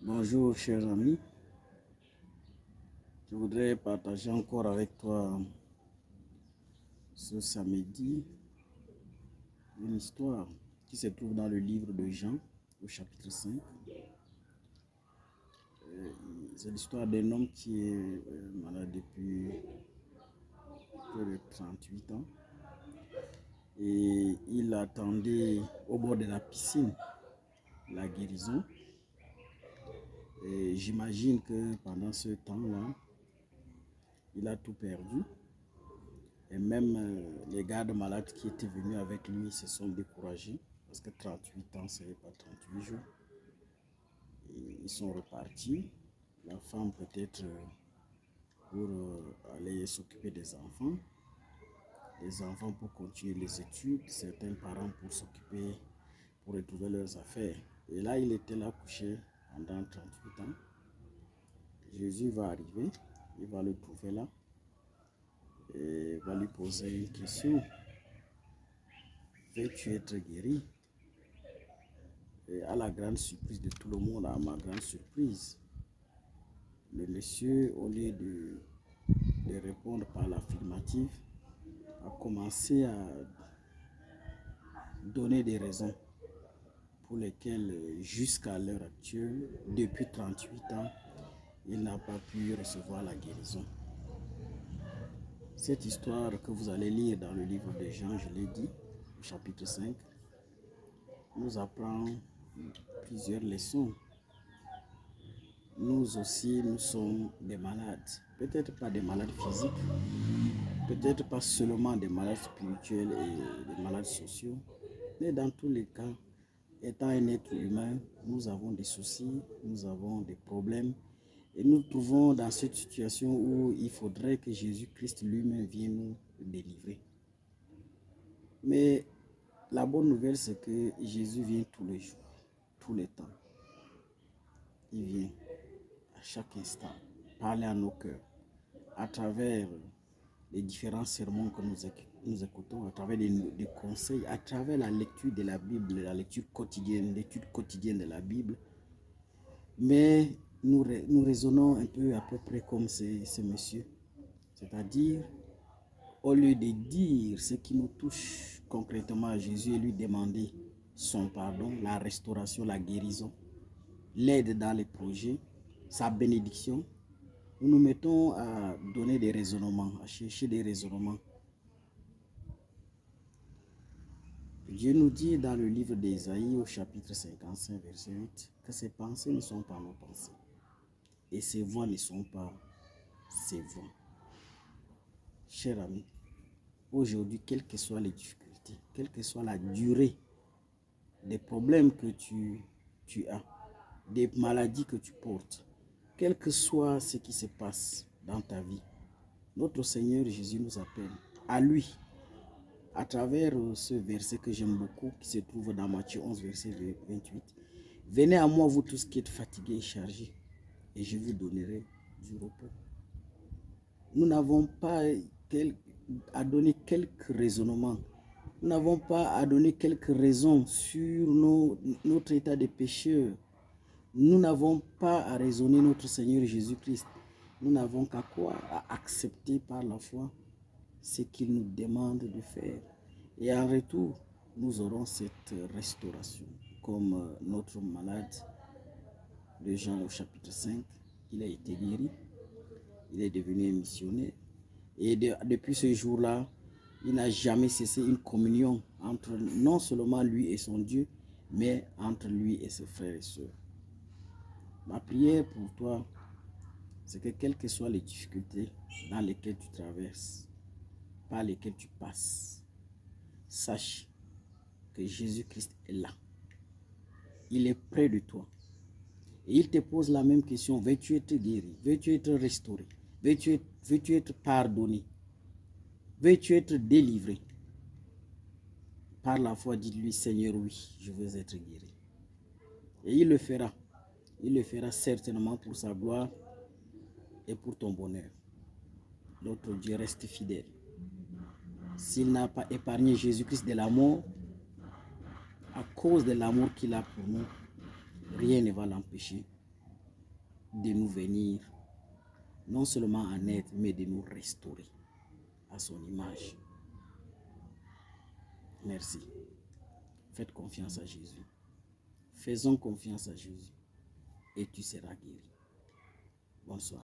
Bonjour chers amis, je voudrais partager encore avec toi ce samedi une histoire qui se trouve dans le livre de Jean au chapitre 5. C'est l'histoire d'un homme qui est malade depuis près de 38 ans et il attendait au bord de la piscine la guérison. Et j'imagine que pendant ce temps-là, il a tout perdu. Et même les gardes malades qui étaient venus avec lui se sont découragés parce que 38 ans, ce n'est pas 38 jours. Et ils sont repartis. La femme peut-être pour aller s'occuper des enfants. Les enfants pour continuer les études. Certains parents pour s'occuper, pour retrouver leurs affaires. Et là, il était là couché pendant 38 ans. Jésus va arriver, il va le trouver là et va lui poser une question. Veux-tu être guéri? Et à la grande surprise de tout le monde, à ma grande surprise, le monsieur, au lieu de répondre par l'affirmative, a commencé à donner des raisons pour lesquelles, jusqu'à l'heure actuelle, depuis 38 ans, il n'a pas pu recevoir la guérison. Cette histoire que vous allez lire dans le livre de Jean, je l'ai dit, au chapitre 5, nous apprend plusieurs leçons. Nous aussi, nous sommes des malades. Peut-être pas des malades physiques, peut-être pas seulement des malades spirituels et des malades sociaux, mais dans tous les cas, étant un être humain, nous avons des soucis, nous avons des problèmes et nous nous trouvons dans cette situation où il faudrait que Jésus-Christ lui-même vienne nous délivrer. Mais la bonne nouvelle, c'est que Jésus vient tous les jours, tous les temps. Il vient à chaque instant parler à nos cœurs à travers les différents sermons que nous écoutons, à travers des conseils, à travers la lecture de la Bible, la lecture quotidienne, l'étude quotidienne de la Bible. Mais nous raisonnons un peu à peu près comme ce monsieur. C'est-à-dire, au lieu de dire ce qui nous touche concrètement à Jésus et lui demander son pardon, la restauration, la guérison, l'aide dans les projets, sa bénédiction, nous nous mettons à donner des raisonnements, à chercher des raisonnements. Dieu nous dit dans le livre d'Ésaïe au chapitre 55, verset 8, que ses pensées ne sont pas nos pensées et ses voix ne sont pas ses voix. Cher ami, aujourd'hui, quelles que soient les difficultés, quelle que soit la durée des problèmes que tu as, des maladies que tu portes, quel que soit ce qui se passe dans ta vie, notre Seigneur Jésus nous appelle à lui, à travers ce verset que j'aime beaucoup, qui se trouve dans Matthieu 11, verset 28. Venez à moi, vous tous qui êtes fatigués et chargés, et je vous donnerai du repos. Nous n'avons pas à donner quelques raisonnements. Nous n'avons pas à donner quelques raisons sur notre état de pécheur. Nous n'avons pas à raisonner notre Seigneur Jésus-Christ. Nous n'avons qu'à quoi? À accepter par la foi ce qu'il nous demande de faire. Et en retour, nous aurons cette restauration. Comme notre malade de Jean au chapitre 5, il a été guéri, il est devenu un missionnaire. Et depuis ce jour-là, il n'a jamais cessé une communion entre non seulement lui et son Dieu, mais entre lui et ses frères et sœurs. Ma prière pour toi, c'est que quelles que soient les difficultés dans lesquelles tu traverses, par lesquelles tu passes, sache que Jésus-Christ est là. Il est près de toi. Et il te pose la même question. Veux-tu être guéri? Veux-tu être restauré? Veux-tu être pardonné? Veux-tu être délivré? Par la foi, dites-lui, Seigneur, oui, je veux être guéri. Et il le fera. Il le fera certainement pour sa gloire et pour ton bonheur. Notre Dieu reste fidèle. S'il n'a pas épargné Jésus-Christ de la mort, à cause de l'amour qu'il a pour nous, rien ne va l'empêcher de nous venir non seulement en aide, mais de nous restaurer à son image. Merci. Faites confiance à Jésus. Faisons confiance à Jésus et tu seras guéri. Bonsoir.